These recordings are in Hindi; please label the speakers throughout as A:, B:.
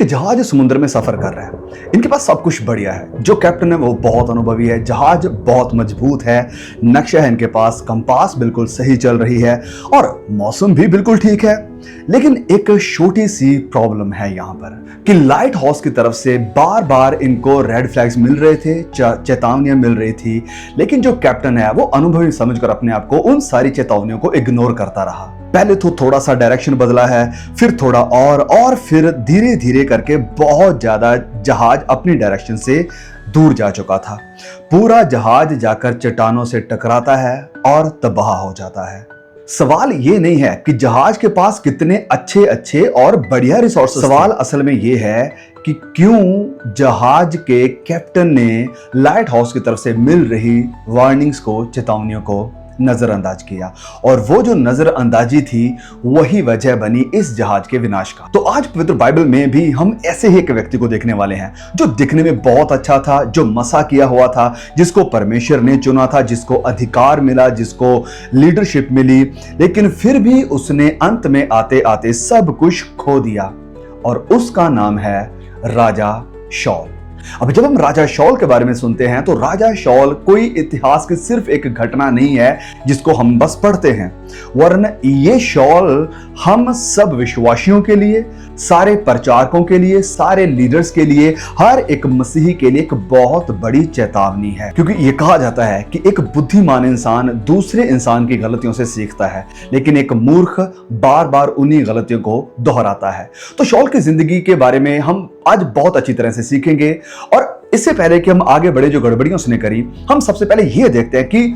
A: एक जहाज समुद्र में सफर कर रहा है। इनके पास सब कुछ बढ़िया है। जो कैप्टन है वो बहुत अनुभवी है, जहाज बहुत मजबूत है, नक्शा है इनके पास, कंपास बिल्कुल सही चल रही है और मौसम भी बिल्कुल ठीक है। लेकिन एक छोटी सी प्रॉब्लम है यहाँ पर कि लाइट हाउस की तरफ से बार बार इनको रेड फ्लैग्स मिल रहे थे, चेतावनियां मिल रही थी, लेकिन जो कैप्टन है वो अनुभवी समझकर अपने आप को उन सारी चेतावनियों को इग्नोर करता रहा। पहले तो थोड़ा सा डायरेक्शन बदला है, फिर थोड़ा और फिर धीरे धीरे करके बहुत ज्यादा जहाज अपनी डायरेक्शन से दूर जा चुका था। पूरा जहाज जाकर चट्टानों से टकराता है और तबाह हो जाता है। सवाल ये नहीं है कि जहाज के पास कितने अच्छे अच्छे और बढ़िया रिसोर्सेज, सवाल असल में ये है कि क्यों जहाज के कैप्टन ने लाइट हाउस की तरफ से मिल रही वार्निंग्स को, चेतावनियों को नजरअंदाज किया, और वो जो नजरअंदाजी थी वही वजह बनी इस जहाज के विनाश का। तो आज पवित्र बाइबल में भी हम ऐसे ही एक व्यक्ति को देखने वाले हैं जो दिखने में बहुत अच्छा था, जो मसा किया हुआ था, जिसको परमेश्वर ने चुना था, जिसको अधिकार मिला, जिसको लीडरशिप मिली, लेकिन फिर भी उसने अंत में आते आते सब कुछ खो दिया, और उसका नाम है राजा शाऊल। अब जब हम राजा शाऊल के बारे में सुनते हैं तो राजा शाऊल कोई इतिहास की सिर्फ एक घटना नहीं है जिसको हम बस पढ़ते हैं, वरन ये शाऊल हम सब विश्वासियों के लिए, सारे प्रचारकों के लिए, सारे लीडर्स के लिए, हर एक मसीही के लिए एक बहुत बड़ी चेतावनी है। क्योंकि ये कहा जाता है कि एक बुद्धिमान इंसान दूसरे इंसान की गलतियों से सीखता है, लेकिन एक मूर्ख बार बार उन्हीं गलतियों को दोहराता है। तो शाऊल की जिंदगी के बारे में हम आज बहुत अच्छी तरह से सीखेंगे, और इससे पहले कि हम आगे बढ़े जो गड़बड़ियां उसने करी, हम सबसे पहले यह देखते हैं कि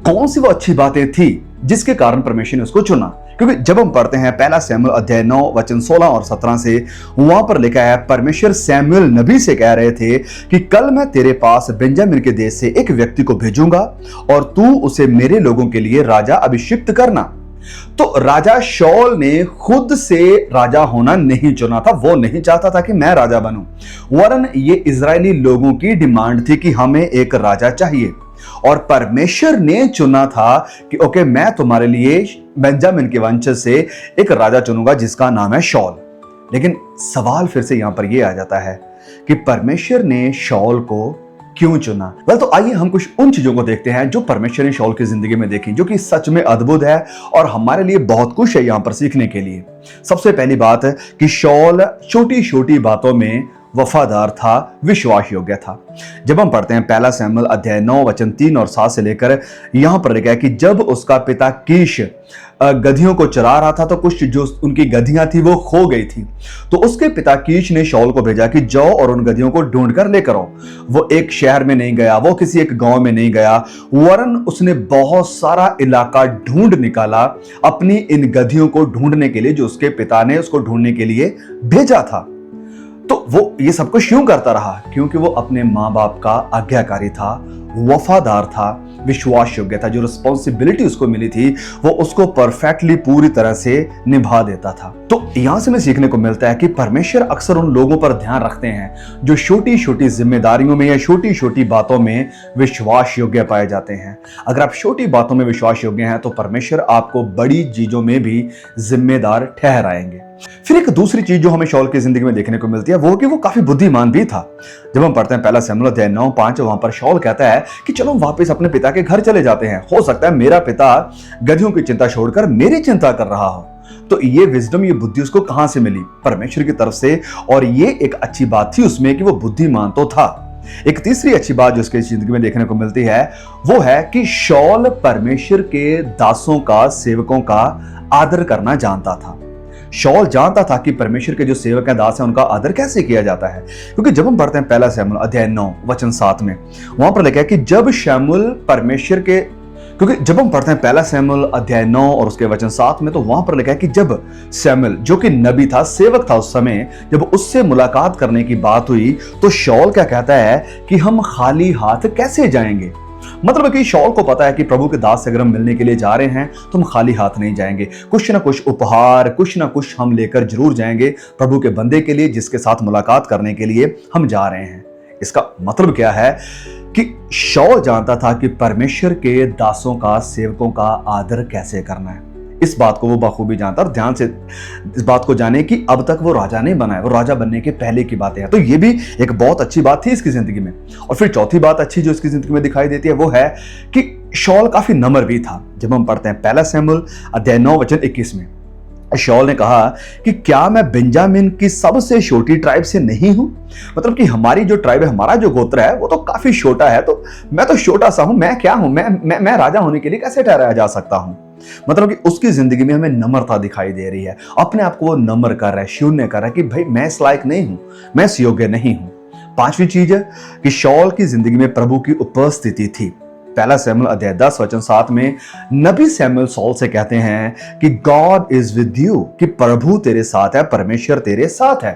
A: कौन सी वो अच्छी बातें थी जिसके कारण परमेश्वर ने उसको चुना। क्योंकि जब हम पढ़ते हैं पहला शमूएल अध्याय 9 वचन 16 और 17 से, वहां पर लिखा है, परमेश्वर शमूएल नबी से कह रहे थे कि कल मैं तेरे पास बेंजामिन के देश से एक व्यक्ति को भेजूंगा और तू उसे मेरे लोगों के लिए राजा अभिषिक्त करना। तो राजा शाऊल ने खुद से राजा होना नहीं चुना था, वो नहीं चाहता था कि मैं राजा बनूं, वरन ये इजरायली लोगों की डिमांड थी कि हमें एक राजा चाहिए, और परमेश्वर ने चुना था कि ओके, मैं तुम्हारे लिए बेंजामिन के वंश से एक राजा चुनूंगा जिसका नाम है शाऊल। लेकिन सवाल फिर से यहां पर यह आ जाता है कि परमेश्वर ने शाऊल को क्यों चुना। तो आइए हम कुछ उन चीजों को देखते हैं जो परमेश्वर ने शाऊल की जिंदगी में देखी, जो कि सच में अद्भुत है और हमारे लिए बहुत कुछ है यहां पर सीखने के लिए। सबसे पहली बात है कि शाऊल छोटी छोटी बातों में वफादार था, विश्वास योग्य था। जब हम पढ़ते हैं पहला शमूएल अध्याय 9 वचन 3 और 7 से लेकर, यहां पर लिखा है कि जब उसका पिता कीश गधियों को चरा रहा था तो कुछ जो उनकी गधियां थी वो खो गई थी, तो उसके पिता कीश ने शाऊल को भेजा कि जाओ और उन गधियों को ढूंढ कर लेकर आओ। वो एक शहर में नहीं गया, वो किसी एक गांव में नहीं गया, वरन उसने बहुत सारा इलाका ढूंढ निकाला अपनी इन गधियों को ढूंढने के लिए, जो उसके पिता ने उसको ढूंढने के लिए भेजा था। तो वो ये सब कुछ क्यों करता रहा? क्योंकि वो अपने माँ बाप का आज्ञाकारी था, वफादार था, विश्वास योग्य था। जो रिस्पॉन्सिबिलिटी उसको मिली थी वो उसको परफेक्टली पूरी तरह से निभा देता था। तो यहां से हमें सीखने को मिलता है कि परमेश्वर अक्सर उन लोगों पर ध्यान रखते हैं जो छोटी छोटी जिम्मेदारियों में या छोटी छोटी बातों में विश्वास योग्य पाए जाते हैं। अगर आप छोटी बातों में विश्वास योग्य हैं तो परमेश्वर आपको बड़ी चीजों में भी जिम्मेदार ठहराएंगे। फिर एक दूसरी चीज जो हमें शाऊल की जिंदगी में देखने को मिलती है वो कि वो काफी बुद्धिमान भी था। जब हम पढ़ते हैं पहला शमूएल अध्याय 9:5, वहां पर शाऊल कहता है कि चलो वापस अपने पिता के घर चले जाते हैं, हो सकता है मेरा पिता गधियों की चिंता छोड़कर मेरी चिंता कर रहा हो। तो ये विजडम, ये बुद्धि उसको कहां से मिली? परमेश्वर की तरफ से। और ये एक अच्छी बात थी उसमें कि वो बुद्धिमान तो था। एक तीसरी अच्छी बात जो उसकी जिंदगी में देखने को मिलती है वो है कि शाऊल परमेश्वर के दासों का, सेवकों का आदर करना जानता था। शाऊल जानता था कि परमेश्वर के जो सेवक हैं, दास हैं, उनका आदर कैसे किया जाता है। क्योंकि जब हम पढ़ते हैं पहला शमूएल अध्याय 9 वचन 7 में, वहां पर लिखा है कि जब शमूएल परमेश्वर के, क्योंकि जब हम पढ़ते हैं पहला शमूएल अध्याय 9 और उसके वचन 7 में, तो वहां पर लिखा है कि जब शमूएल, जो कि नबी था, सेवक था उस समय, जब उससे मुलाकात करने की बात हुई तो शाऊल क्या कहता है कि हम खाली हाथ कैसे जाएंगे। मतलब कि शाऊल को पता है कि प्रभु के दास से अगर हम मिलने के लिए जा रहे हैं तो हम खाली हाथ नहीं जाएंगे, कुछ ना कुछ उपहार, कुछ ना कुछ हम लेकर जरूर जाएंगे प्रभु के बंदे के लिए, जिसके साथ मुलाकात करने के लिए हम जा रहे हैं। इसका मतलब क्या है कि शाऊल जानता था कि परमेश्वर के दासों का, सेवकों का आदर कैसे करना है। इस बात को वो बखूबी जानता और ध्यान से इस बात को जाने कि अब तक वो राजा नहीं बना है, वो राजा बनने के पहले की बातें हैं। तो ये भी एक बहुत अच्छी बात थी इसकी जिंदगी में। और फिर चौथी बात अच्छी जो इसकी जिंदगी में दिखाई देती है वो है कि शॉल काफी नम्र भी था। जब हम पढ़ते हैं पहला शमूएल अध्याय 9 वचन 21 में, शॉल ने कहा कि क्या मैं बेंजामिन की सबसे छोटी ट्राइब से नहीं हूं? मतलब कि हमारी जो ट्राइब है, हमारा जो गोत्र है वो तो काफी छोटा है, तो मैं तो छोटा सा हूं, मैं क्या हूं, मैं राजा होने के लिए कैसे ठहराया जा सकता हूं? मतलब कि उसकी जिंदगी में हमें नम्रता दिखाई दे रही है, अपने आप को वो नम्र कर रहा है, शून्य कर रहा है कि भाई मैं इस लायक नहीं हूं, मैं इस योग्य नहीं हूं। पांचवी चीज है कि शॉल की जिंदगी में प्रभु की उपस्थिति थी। पहला शमूएल अध्याय 10 वचन 7 में नबी शमूएल सॉल से कहते हैं कि गॉड इज विद यू, कि प्रभु तेरे साथ है, परमेश्वर तेरे साथ है।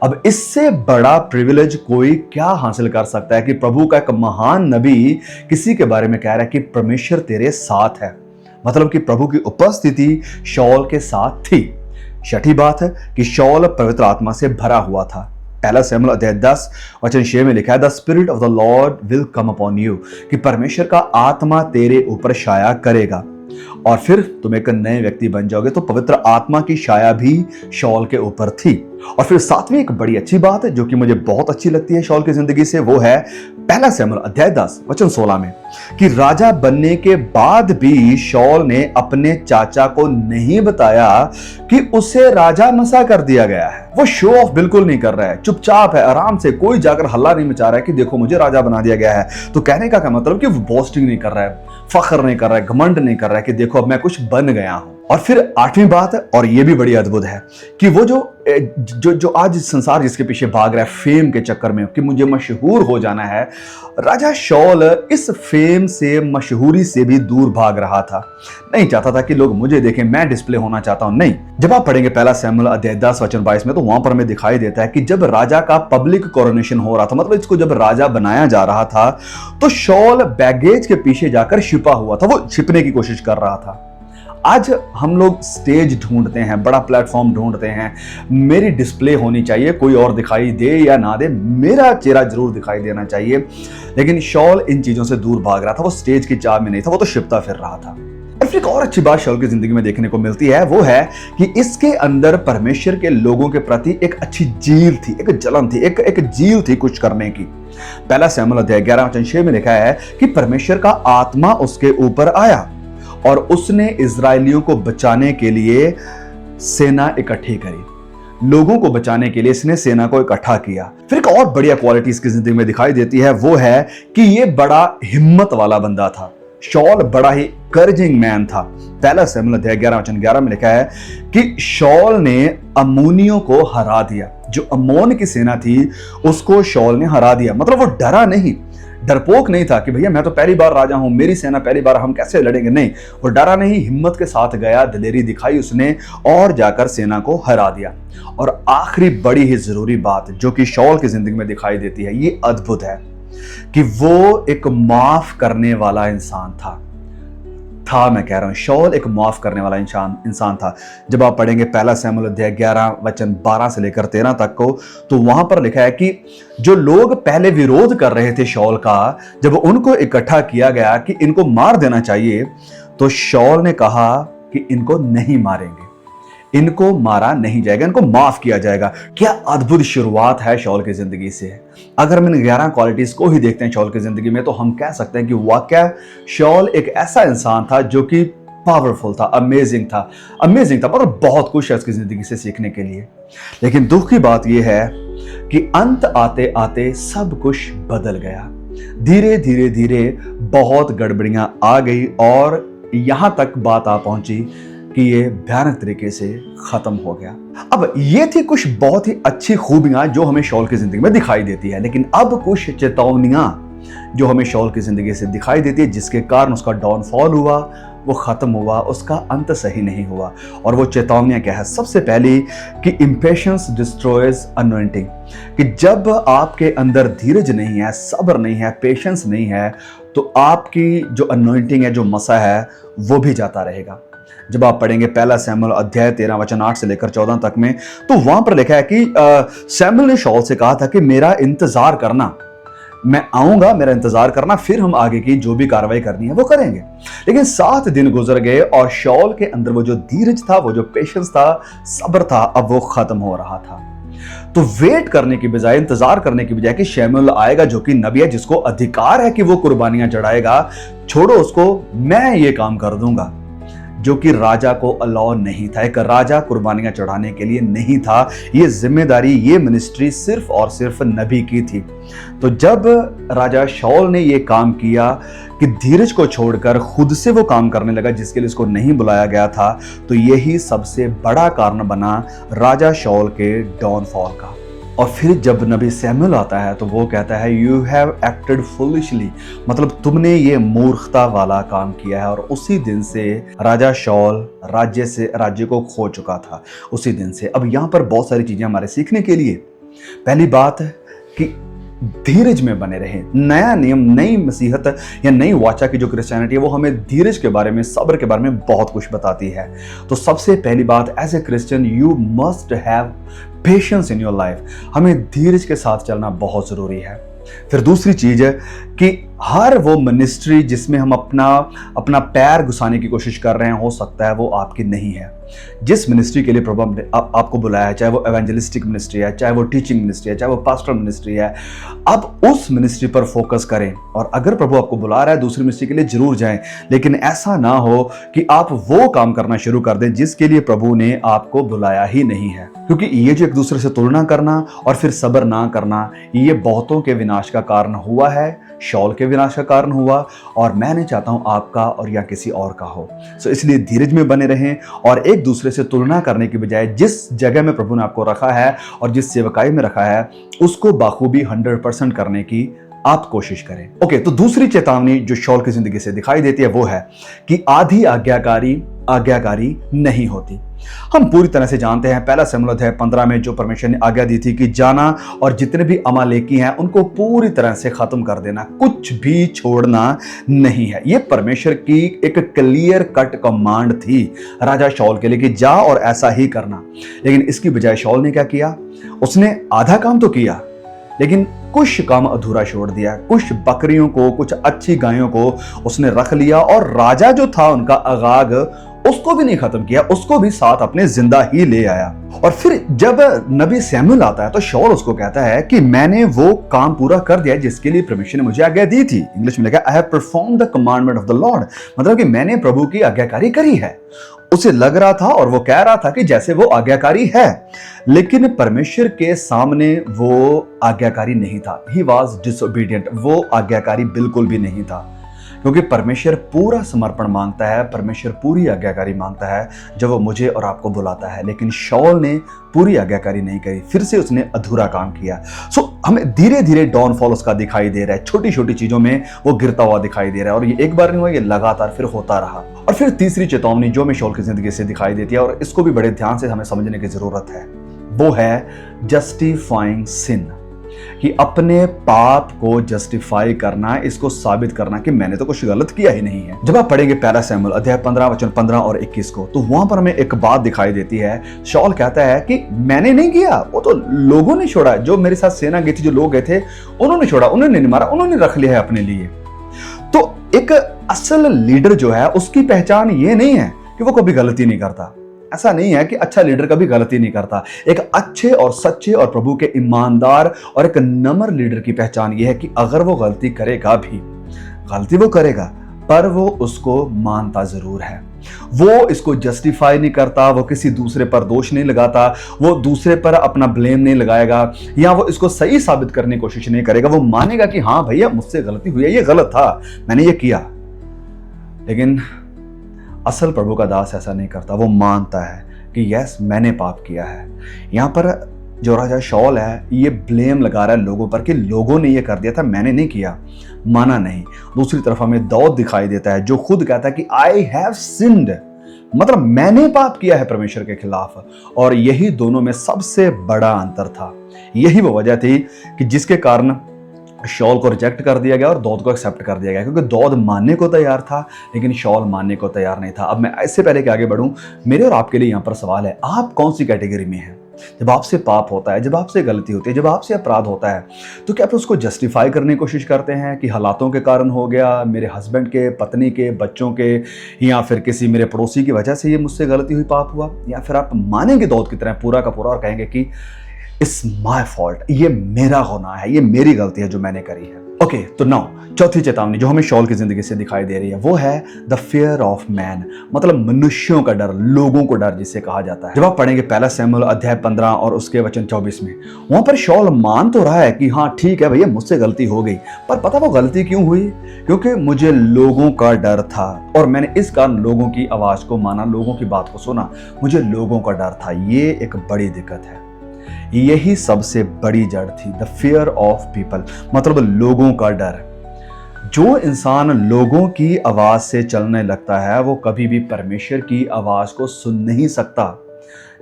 A: अब इससे बड़ा प्रिविलेज कोई क्या हासिल कर सकता है कि प्रभु का एक महान नबी किसी के बारे में कह रहा है कि परमेश्वर तेरे साथ है। मतलब कि प्रभु की उपस्थिति शॉल के साथ थी। छठी बात है कि शॉल पवित्र आत्मा से भरा हुआ था। पहला शमूएल अध्याय 10 वचन 6 में लिखा है, the spirit of the Lord will come upon you, कि परमेश्वर का आत्मा तेरे ऊपर छाया करेगा और फिर तुम एक नए व्यक्ति बन जाओगे। तो पवित्र आत्मा की छाया भी शॉल के ऊपर थी। और फिर सातवीं एक बड़ी अच्छी बात है जो कि मुझे बहुत अच्छी लगती है शॉल की जिंदगी से, वो है पहला शमूएल अध्याय 10 वचन 16 में कि राजा बनने के बाद भी शॉल ने अपने चाचा को नहीं बताया कि उसे राजा मसा कर दिया गया है। वो शो ऑफ बिल्कुल नहीं कर रहा है, चुपचाप है, आराम से, कोई जाकर हल्ला नहीं मचा रहा है कि देखो मुझे राजा बना दिया गया है। तो कहने का क्या मतलब कि वो बोस्टिंग नहीं कर रहा है, फख्र नहीं कर रहा है, घमंड नहीं कर रहा है कि देखो अब मैं कुछ बन गया हूं। और फिर आठवीं बात है, और ये भी बड़ी अद्भुत है, कि वो जो आज संसार जिसके पीछे भाग रहा है फेम के चक्कर में कि मुझे मशहूर हो जाना है, राजा शॉल इस फेम से, मशहूरी से भी दूर भाग रहा था। नहीं चाहता था कि लोग मुझे देखें, मैं डिस्प्ले होना चाहता हूं, नहीं। जब आप पढ़ेंगे पहला शमूएल अध्याय 10 वचन 22 में, तो वहां पर हमें दिखाई देता है कि जब राजा का पब्लिक कोरोनेशन हो रहा था, मतलब इसको जब राजा बनाया जा रहा था, तो शॉल बैगेज के पीछे जाकर छिपा हुआ था, वो छिपने की कोशिश कर रहा था। आज हम लोग स्टेज ढूंढते हैं, बड़ा प्लेटफॉर्म ढूंढते हैं, मेरी डिस्प्ले होनी चाहिए, कोई और दिखाई दे या ना दे, मेरा चेहरा जरूर दिखाई देना चाहिए। लेकिन शॉल इन चीजों से दूर भाग रहा था, वो स्टेज की चाह में नहीं था, वो तो छिपता फिर रहा था। और फिर एक और अच्छी बात शॉल की जिंदगी में देखने को मिलती है, वो है कि इसके अंदर परमेश्वर के लोगों के प्रति एक अच्छी जील थी, एक जलन थी, एक जील थी कुछ करने की। पहला शमूएल अध्याय 11 वचन 6 में लिखा है कि परमेश्वर का आत्मा उसके ऊपर आया और उसने इजरायलियों को बचाने के लिए सेना इकट्ठी करी। लोगों को बचाने के लिए इसने सेना को इकट्ठा किया। फिर एक और बढ़िया क्वालिटी इसकी जिंदगी में दिखाई देती है, वो है कि ये बड़ा हिम्मत वाला बंदा था। शॉल बड़ा ही कर्जिंग मैन था। पहला शमूएल अध्याय 11 वचन 11 में लिखा है कि शॉल ने अम्मोनियों को हरा दिया। जो अम्मोन की सेना थी उसको शॉल ने हरा दिया। मतलब वो डरा नहीं, डरपोक नहीं था कि भैया मैं तो पहली बार राजा हूं, मेरी सेना पहली बार, हम कैसे लड़ेंगे। नहीं, वो डरा नहीं, हिम्मत के साथ गया, दिलेरी दिखाई उसने और जाकर सेना को हरा दिया। और आखिरी बड़ी ही जरूरी बात जो कि शॉल की जिंदगी में दिखाई देती है, ये अद्भुत है कि वो एक माफ करने वाला इंसान था। मैं कह रहा हूं, शॉल एक माफ करने वाला इंसान था। जब आप पढ़ेंगे पहला शमूएल अध्याय 11 वचन 12 से लेकर 13 तक को, तो वहां पर लिखा है कि जो लोग पहले विरोध कर रहे थे शॉल का, जब उनको इकट्ठा किया गया कि इनको मार देना चाहिए, तो शॉल ने कहा कि इनको नहीं मारेंगे, इनको मारा नहीं जाएगा, इनको माफ किया जाएगा। क्या अद्भुत शुरुआत है शॉल की जिंदगी से। अगर हम इन 11 क्वालिटीज को ही देखते हैं शॉल की जिंदगी में, तो हम कह सकते हैं कि वाकई शॉल एक ऐसा इंसान था जो कि पावरफुल था, अमेजिंग था, मतलब बहुत कुछ है उसकी जिंदगी से सीखने के लिए। लेकिन दुख की बात यह है कि अंत आते आते सब कुछ बदल गया। धीरे धीरे धीरे बहुत गड़बड़ियां आ गई और यहां तक बात आ पहुंची कि ये भयानक तरीके से खत्म हो गया। अब ये थी कुछ बहुत ही अच्छी खूबियां जो हमें शॉल की जिंदगी में दिखाई देती है, लेकिन अब कुछ चेतावनियां जो हमें शॉल की जिंदगी से दिखाई देती है, जिसके कारण उसका डाउनफॉल हुआ, वो खत्म हुआ, उसका अंत सही नहीं हुआ। और वो चेतावनियां क्या है? सबसे पहली कि इंपेशंस डिस्ट्रॉयज अनॉइंटिंग, कि जब आपके अंदर धीरज नहीं है, सब्र नहीं है, पेशेंस नहीं है, तो आपकी जो अनॉइंटिंग है, जो मसा है, वो भी जाता रहेगा। जब आप पढ़ेंगे पहला शमूएल अध्याय 13 वचन 8 से लेकर 14 तक में, तो वहां पर लिखा है कि शमूएल ने शॉल से कहा था कि मेरा इंतजार करना, मैं आऊंगा, मेरा इंतजार करना, फिर हम आगे की जो भी कार्रवाई करनी है वो करेंगे। लेकिन 7 दिन गुजर गए और शाऊल के अंदर वो जो धीरज था, वो जो पेशेंस था, सब्र था, अब वो खत्म हो रहा था। तो वेट करने की बजाय, इंतजार करने की बजाय कि शमूएल आएगा जो कि नबी है, जिसको अधिकार है कि वो कुर्बानियां चढ़ाएगा, छोड़ो उसको, मैं ये काम कर दूंगा, जो कि राजा को अलाउ नहीं था। एक राजा कुर्बानियां चढ़ाने के लिए नहीं था। ये जिम्मेदारी, ये मिनिस्ट्री सिर्फ और सिर्फ नबी की थी। तो जब राजा शाऊल ने ये काम किया कि धीरज को छोड़कर खुद से वो काम करने लगा जिसके लिए उसको नहीं बुलाया गया था, तो यही सबसे बड़ा कारण बना राजा शाऊल के डाउनफॉल का। और फिर जब नबी शमूएल आता है तो वो कहता है, यू हैव एक्टेड फुलिशली, मतलब तुमने ये मूर्खता वाला काम किया है। और उसी दिन से राजा शाऊल राज्य को खो चुका था। उसी दिन से अब यहाँ पर बहुत सारी चीजें हमारे सीखने के लिए। पहली बात है कि धीरज में बने रहे। नया नियम, नई मसीहत या नई वाचा की जो क्रिश्चियनिटी है वो हमें धीरज के बारे में, सब्र के बारे में बहुत कुछ बताती है। तो सबसे पहली बात, as a Christian you must have patience in your life. हमें धीरज के साथ चलना बहुत जरूरी है। फिर दूसरी चीज है कि हर वो मिनिस्ट्री जिसमें हम अपना पैर घुसाने की कोशिश कर रहे हैं, हो सकता है वो आपकी नहीं है। जिस मिनिस्ट्री के लिए प्रभु ने आपको बुलाया है, चाहे वो एवेंजलिस्टिक मिनिस्ट्री है, चाहे वो टीचिंग मिनिस्ट्री है, चाहे वो पास्टर मिनिस्ट्री है, अब उस मिनिस्ट्री पर फोकस करें। और अगर प्रभु आपको बुला रहा है दूसरी मिनिस्ट्री के लिए, जरूर जाएं, लेकिन ऐसा ना हो कि आप वो काम करना शुरू कर दें जिसके लिए प्रभु ने आपको बुलाया ही नहीं है। क्योंकि ये जो एक दूसरे से तुलना करना और फिर सब्र ना करना, ये बहुतों के विनाश का कारण हुआ है, शाऊल के विनाश का कारण हुआ, और मैं नहीं चाहता हूं आपका और या किसी और का हो। सो इसलिए धीरज में बने रहें और एक दूसरे से तुलना करने की बजाय जिस जगह में प्रभु ने आपको रखा है और जिस सेवकाई में रखा है उसको बाखूबी 100% करने की आप कोशिश करें। ओके, तो दूसरी चेतावनी जो शाऊल की जिंदगी से दिखाई देती है वो है कि आधी आज्ञाकारी नहीं होती। हम पूरी तरह से जानते हैं, पहला शमूएल अध्याय 15 में जो परमेश्वर ने आज्ञा दी थी कि जाना और जितने भी अमालेकी हैं उनको पूरी तरह से खत्म कर देना, कुछ भी छोड़ना नहीं है। ये परमेश्वर की एक क्लियर कट कमांड थी राजा शाऊल के लिए कि जा और ऐसा ही करना। लेकिन इसकी बजाय शाऊल ने क्या किया? उसने आधा काम तो किया लेकिन कुछ काम अधूरा छोड़ दिया। कुछ बकरियों को, कुछ अच्छी गायों को उसने रख लिया और राजा जो था उनका अगाग, उसको भी नहीं खत्म किया, उसको भी साथ अपने जिंदा ही ले आया। और फिर जब नबी शमूएल आता है तो शाऊल उसको कहता है कि मैंने वो काम पूरा कर दिया जिसके लिए परमेश्वर ने मुझे आज्ञा दी थी। इंग्लिश में लिखा, I have performed the commandment of the Lord, मतलब कि मैंने प्रभु की आज्ञाकारी करी है। उसे लग रहा था और वो कह रहा था कि जैसे वो आज्ञाकारी है, लेकिन परमेश्वर के सामने वो आज्ञाकारी नहीं था। ही वॉज डिसोबीडियंट, वो आज्ञाकारी बिल्कुल भी नहीं था। क्योंकि परमेश्वर पूरा समर्पण मांगता है, परमेश्वर पूरी आज्ञाकारी मांगता है जब वो मुझे और आपको बुलाता है। लेकिन शाऊल ने पूरी आज्ञाकारी नहीं करी, फिर से उसने अधूरा काम किया। सो हमें धीरे धीरे डाउनफॉल उसका दिखाई दे रहा है, छोटी छोटी चीजों में वो गिरता हुआ दिखाई दे रहा है। और ये एक बार नहीं हुआ, ये लगातार फिर होता रहा। और फिर तीसरी चेतावनी जो हमें शाऊल की जिंदगी से दिखाई देती है, और इसको भी बड़े ध्यान से हमें समझने की जरूरत है, वो है जस्टिफाइंग सिन, कि अपने पाप को जस्टिफाई करना, इसको साबित करना कि मैंने तो कुछ गलत किया ही नहीं है। जब आप पढ़ेंगे पहला शमूएल अध्याय 15 वचन 15 और 21 को, तो वहां पर हमें एक बात दिखाई देती है। शाऊल कहता है कि मैंने नहीं किया, वो तो लोगों ने छोड़ा, जो मेरे साथ सेना गई थी, जो लोग गए थे, उन्होंने छोड़ा, उन्होंने नहीं मारा, उन्होंने रख लिया है अपने लिए। तो एक असल लीडर जो है उसकी पहचान ये नहीं है कि वो कभी गलती नहीं करता। ऐसा नहीं है कि अच्छा लीडर कभी गलती नहीं करता। एक अच्छे और सच्चे और प्रभु के ईमानदार और एक नम्र लीडर की पहचान यह है कि अगर वो गलती करेगा भी, गलती वो करेगा, पर वो उसको मानता जरूर है। वो इसको जस्टिफाई नहीं करता, वो किसी दूसरे पर दोष नहीं लगाता, वो दूसरे पर अपना ब्लेम नहीं लगाएगा, या वो इसको सही साबित करने की कोशिश नहीं करेगा। वो मानेगा कि हाँ भैया मुझसे गलती हुई है, ये गलत था, मैंने ये किया। लेकिन असल प्रभु का दास ऐसा नहीं करता। वो मानता है कि यस मैंने पाप किया है। यहाँ पर जो राजा शाऊल है ये ब्लेम लगा रहा है लोगों पर कि लोगों ने ये कर दिया था, मैंने नहीं किया, माना नहीं। दूसरी तरफ हमें दाऊद दिखाई देता है जो खुद कहता है कि आई हैव सिन्ड, मतलब मैंने पाप किया है परमेश्वर के खिलाफ। और यही दोनों में सबसे बड़ा अंतर था। यही वो वजह थी कि जिसके कारण शॉल को रिजेक्ट कर दिया गया और दौद को एक्सेप्ट कर दिया गया, क्योंकि दौद मानने को तैयार था लेकिन शॉल मानने को तैयार नहीं था। अब मैं इससे पहले कि आगे बढ़ूं, मेरे और आपके लिए यहाँ पर सवाल है, आप कौन सी कैटेगरी में हैं? जब आपसे पाप होता है, जब आपसे गलती होती है, जब आपसे अपराध होता है, तो क्या आप उसको जस्टिफाई करने की कोशिश करते हैं कि हालातों के कारण हो गया, मेरे हस्बैंड के, पत्नी के, बच्चों के, या फिर किसी मेरे पड़ोसी की वजह से ये मुझसे गलती हुई, पाप हुआ? या फिर आप मानेंगे दौद की तरह पूरा का पूरा और कहेंगे कि इट्स माई फॉल्ट, ये मेरा गुनाह है, ये मेरी गलती है जो मैंने करी है? ओके, तो नाउ चौथी चेतावनी जो हमें शॉल की जिंदगी से दिखाई दे रही है वो है द फियर ऑफ मैन, मतलब मनुष्यों का डर, लोगों को डर जिसे कहा जाता है। जब आप पढ़ेंगे पहला शमूएल अध्याय 15 और उसके वचन 24 में, वहां पर शॉल मान तो रहा है कि हाँ ठीक है भैया, मुझसे गलती हो गई, पर पता वो गलती क्यों हुई? क्योंकि मुझे लोगों का डर था और मैंने इस कारण लोगों की आवाज को माना, लोगों की बात को सुना, मुझे लोगों का डर था। ये एक बड़ी दिक्कत है, यही सबसे बड़ी जड़ थी, द फियर ऑफ पीपल, मतलब लोगों का डर। जो इंसान लोगों की आवाज से चलने लगता है वो कभी भी परमेश्वर की आवाज को सुन नहीं सकता।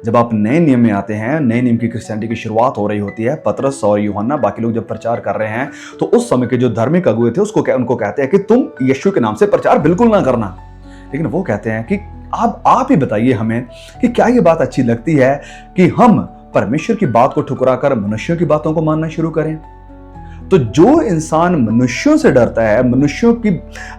A: जब आप नए नियम में आते हैं, नए नियम की क्रिश्चियनिटी की शुरुआत हो रही होती है, पतरस और यूहन्ना बाकी लोग जब प्रचार कर रहे हैं, तो उस समय के जो धार्मिक अगुए थे उनको कहते हैं कि तुम यीशु के नाम से प्रचार बिल्कुल ना करना। लेकिन वो कहते हैं कि आप ही बताइए हमें कि क्या ये बात अच्छी लगती है कि हम परमेश्वर की बात को ठुकराकर मनुष्यों की बातों को मानना शुरू करें? तो जो इंसान मनुष्यों से डरता है, मनुष्यों की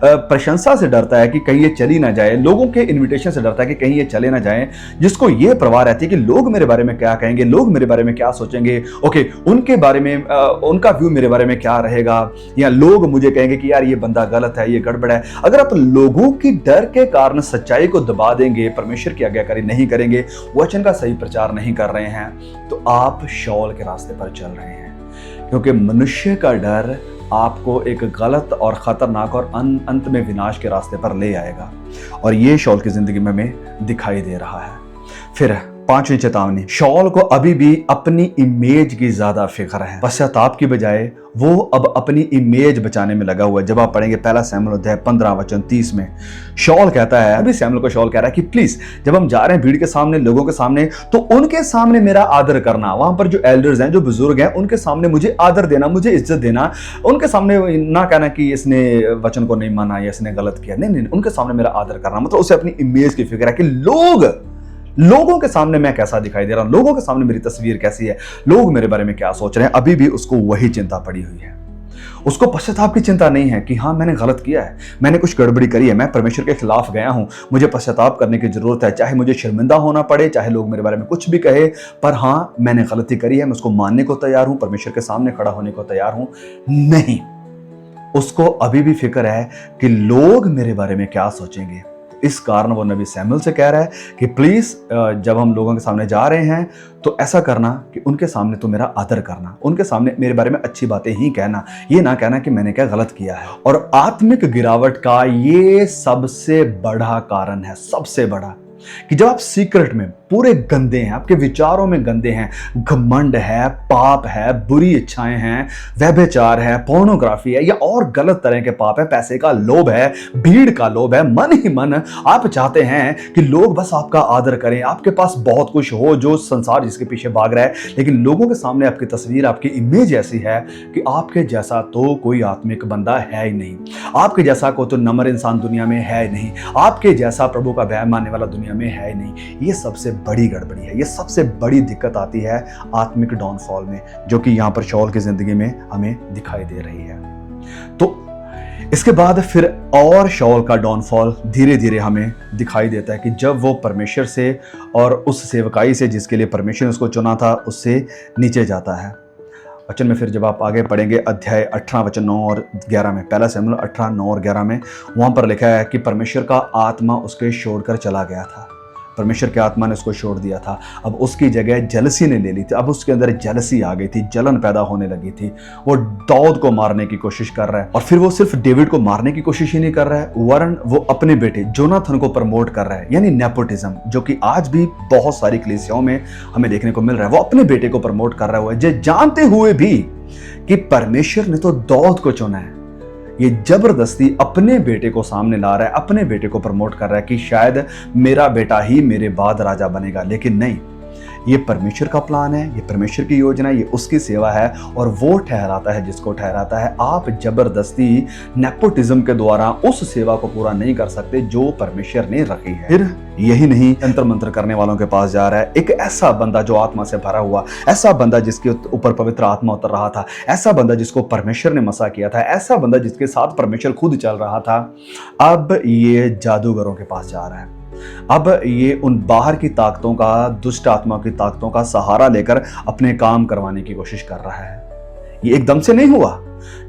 A: प्रशंसा से डरता है कि कहीं ये चली ना जाए, लोगों के इनविटेशन से डरता है कि कहीं ये चले ना जाए, जिसको ये परवाह रहती है कि लोग मेरे बारे में क्या कहेंगे, लोग मेरे बारे में क्या सोचेंगे, ओके उनके बारे में उनका व्यू मेरे बारे में क्या रहेगा, या लोग मुझे कहेंगे कि यार ये बंदा गलत है, ये गड़बड़ है। अगर आप लोगों की डर के कारण सच्चाई को दबा देंगे, परमेश्वर की आज्ञाकारी नहीं करेंगे, वचन का सही प्रचार नहीं कर रहे हैं, तो आप शॉल के रास्ते पर चल रहे हैं। क्योंकि मनुष्य का डर आपको एक गलत और खतरनाक और अंत में विनाश के रास्ते पर ले आएगा, और ये शॉल की जिंदगी में हमें दिखाई दे रहा है। फिर पांचवी चेतावनी, शॉल को अभी भी अपनी इमेज की ज्यादा फिक्र है, पश्चाताप की बजाय वो अब अपनी इमेज बचाने में लगा हुआ है। जब आप पढ़ेंगे पहला शमूएल अध्याय 15 वचन 30 में, शॉल कहता है, अभी शमूएल को शॉल कह रहा है कि प्लीज जब हम जा रहे हैं भीड़ के सामने, लोगों के सामने, तो उनके सामने मेरा आदर करना, वहां पर जो एल्डर्स हैं, जो बुजुर्ग हैं, उनके सामने मुझे आदर देना, मुझे इज्जत देना, उनके सामने ना कहना कि इसने वचन को नहीं माना या इसने गलत किया, नहीं, उनके सामने मेरा आदर करना, मतलब उसे अपनी इमेज की फिक्र है कि लोगों के सामने मैं कैसा दिखाई दे रहा हूं, लोगों के सामने मेरी तस्वीर कैसी है, लोग मेरे बारे में क्या सोच रहे हैं। अभी भी उसको वही चिंता पड़ी हुई है। उसको पश्चाताप की चिंता नहीं है कि हाँ मैंने गलत किया है, मैंने कुछ गड़बड़ी करी है, मैं परमेश्वर के खिलाफ गया हूं, मुझे पश्चाताप करने की जरूरत है, चाहे मुझे शर्मिंदा होना पड़े, चाहे लोग मेरे बारे में कुछ भी कहे, पर हाँ मैंने गलती करी है, मैं उसको मानने को तैयार हूं, परमेश्वर के सामने खड़ा होने को तैयार हूं। नहीं, उसको अभी भी फिक्र है कि लोग मेरे बारे में क्या सोचेंगे। इस कारण वो नबी शमूएल से कह रहा है कि प्लीज जब हम लोगों के सामने जा रहे हैं तो ऐसा करना कि उनके सामने तो मेरा आदर करना, उनके सामने मेरे बारे में अच्छी बातें ही कहना, ये ना कहना कि मैंने क्या गलत किया है। और आत्मिक गिरावट का ये सबसे बड़ा कारण है, सबसे बड़ा, कि जब आप सीक्रेट में पूरे गंदे हैं, आपके विचारों में गंदे हैं, घमंड है, पाप है, बुरी इच्छाएं हैं, व्यभिचार है, पोर्नोग्राफी है, या और गलत तरह के पाप है, पैसे का लोभ है, भीड़ का लोभ है, मन ही मन आप चाहते हैं कि लोग बस आपका आदर करें, आपके पास बहुत कुछ हो, जो संसार जिसके पीछे भाग रहा है, लेकिन लोगों के सामने आपकी तस्वीर, आपकी इमेज ऐसी है कि आपके जैसा तो कोई आत्मिक बंदा है ही नहीं, आपके जैसा कोई तो नम्र इंसान दुनिया में है ही नहीं, आपके जैसा प्रभु का भय मानने वाला दुनिया में है ही नहीं। ये सबसे बड़ी गड़बड़ी है, ये सबसे बड़ी दिक्कत आती है आत्मिक डाउनफॉल में, जो कि यहां पर शॉल की जिंदगी में हमें दिखाई दे रही है। तो इसके बाद फिर और शॉल का डाउनफॉल धीरे धीरे हमें दिखाई देता है कि जब वो परमेश्वर से और उस सेवकाई से जिसके लिए परमेश्वर ने उसको चुना था, उससे नीचे जाता है। वचन में फिर जब आप आगे पढ़ेंगे अध्याय 18 वचन 9 और 11 में, पहला शमूएल 18 9 और 11 में, वहां पर लिखा है कि परमेश्वर का आत्मा उसके छोड़कर चला गया था, परमेश्वर के आत्मा ने उसको छोड़ दिया था। अब उसकी जगह जलसी ने ले ली थी, अब उसके अंदर जलसी आ गई थी, जलन पैदा होने लगी थी। वो दाऊद को मारने की कोशिश कर रहा है, और फिर वो सिर्फ डेविड को मारने की कोशिश ही नहीं कर रहा है, वरन वो अपने बेटे जोनाथन को प्रमोट कर रहा है, यानी नेपोटिज्म, जो कि आज भी बहुत सारी कलीसियाओं में हमें देखने को मिल रहा है। वो अपने बेटे को प्रमोट कर रहा है, जो जानते हुए भी कि परमेश्वर ने तो दाऊद को चुना है, ये जबरदस्ती अपने बेटे को सामने ला रहा है, अपने बेटे को प्रमोट कर रहा है कि शायद मेरा बेटा ही मेरे बाद राजा बनेगा। लेकिन नहीं, ये परमेश्वर का प्लान है, ये परमेश्वर की योजना है, ये उसकी सेवा है और वो ठहराता है जिसको ठहराता है। आप जबरदस्ती नेपोटिज्म के द्वारा उस सेवा को पूरा नहीं कर सकते जो परमेश्वर ने रखी है। फिर यही नहीं, तंत्र मंत्र करने वालों के पास जा रहा है, एक ऐसा बंदा जो आत्मा से भरा हुआ, ऐसा बंदा जिसके ऊपर पवित्र आत्मा उतर रहा था, ऐसा बंदा जिसको परमेश्वर ने मसा किया था, ऐसा बंदा जिसके साथ परमेश्वर खुद चल रहा था, अब ये जादूगरों के पास जा रहा है। अब ये उन बाहर की ताकतों का, दुष्ट आत्मा की ताकतों का सहारा लेकर अपने काम करवाने की कोशिश कर रहा है। ये एकदम से नहीं हुआ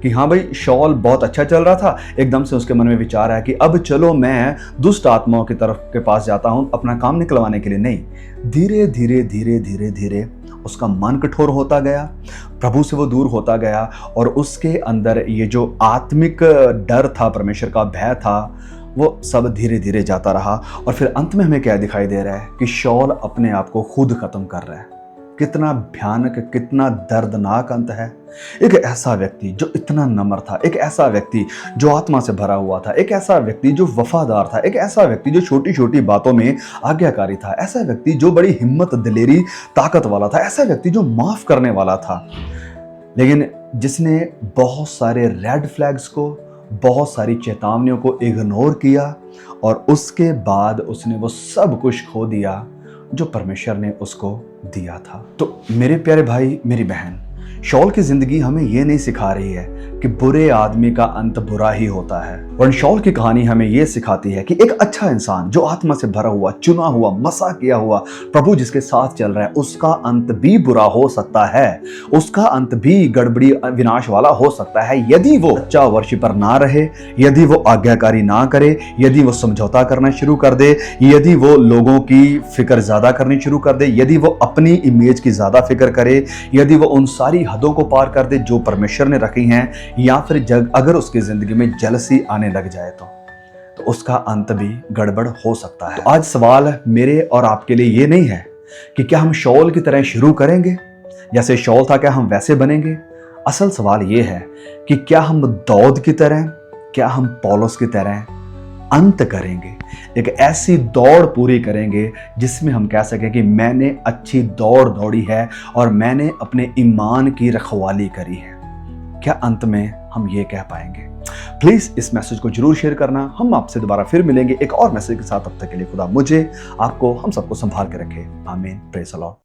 A: कि हाँ भाई शॉल बहुत अच्छा चल रहा था, एकदम से उसके मन में विचार आया कि अब चलो मैं दुष्ट आत्माओं की तरफ के पास जाता हूं अपना काम निकलवाने के लिए। नहीं, धीरे धीरे धीरे धीरे धीरे उसका मन कठोर होता गया, प्रभु से वो दूर होता गया और उसके अंदर ये जो आत्मिक डर था, परमेश्वर का भय था, वो सब धीरे धीरे जाता रहा। और फिर अंत में हमें क्या दिखाई दे रहा है कि शॉल अपने आप को खुद खत्म कर रहा है। कितना भयानक, कितना दर्दनाक अंत है। एक ऐसा व्यक्ति जो इतना नम्र था, एक ऐसा व्यक्ति जो आत्मा से भरा हुआ था, एक ऐसा व्यक्ति जो वफादार था, एक ऐसा व्यक्ति जो छोटी छोटी बातों में आज्ञाकारी था, ऐसा व्यक्ति जो बड़ी हिम्मत, दिलेरी, ताकत वाला था, ऐसा व्यक्ति जो माफ करने वाला था, लेकिन जिसने बहुत सारे रेड फ्लैग्स को, बहुत सारी चेतावनियों को इग्नोर किया और उसके बाद उसने वो सब कुछ खो दिया जो परमेश्वर ने उसको दिया था। तो मेरे प्यारे भाई, मेरी बहन, शॉल की जिंदगी हमें यह नहीं सिखा रही है कि बुरे आदमी का अंत बुरा ही होता है, वरन शॉल की कहानी हमें यह सिखाती है कि एक अच्छा इंसान जो आत्मा से भरा हुआ, चुना हुआ, मसा किया हुआ, प्रभु जिसके साथ चल रहा है, उसका अंत भी बुरा हो सकता है, उसका अंत भी गड़बड़ी, विनाश वाला हो सकता है यदि वो सच्चा वर्शिपर ना रहे, यदि वो आज्ञाकारी ना करे, यदि वो समझौता करना शुरू कर दे, यदि वो लोगों की फिक्र ज्यादा करनी शुरू कर दे, यदि वो अपनी इमेज की ज्यादा फिक्र करे, यदि वो उन सारी हदों को पार कर दे जो परमेश्वर ने रखी हैं, या फिर अगर उसकी जिंदगी में जेलसी आने लग जाए तो उसका अंत भी गड़बड़ हो सकता है। तो आज सवाल मेरे और आपके लिए ये नहीं है कि क्या हम शॉल की तरह शुरू करेंगे, जैसे शॉल था क्या हम वैसे बनेंगे। असल सवाल ये है कि क्या हम दाऊद की तरह, क्या हम पौलुस की तरह अंत करेंगे, एक ऐसी दौड़ पूरी करेंगे जिसमें हम कह सकें कि मैंने अच्छी दौड़ दौड़ी है और मैंने अपने ईमान की रखवाली करी है। क्या अंत में हम ये कह पाएंगे? प्लीज इस मैसेज को जरूर शेयर करना। हम आपसे दोबारा फिर मिलेंगे एक और मैसेज के साथ। तब तक के लिए खुदा मुझे, आपको, हम सबको संभाल के रखे। आमीन। Praise the Lord.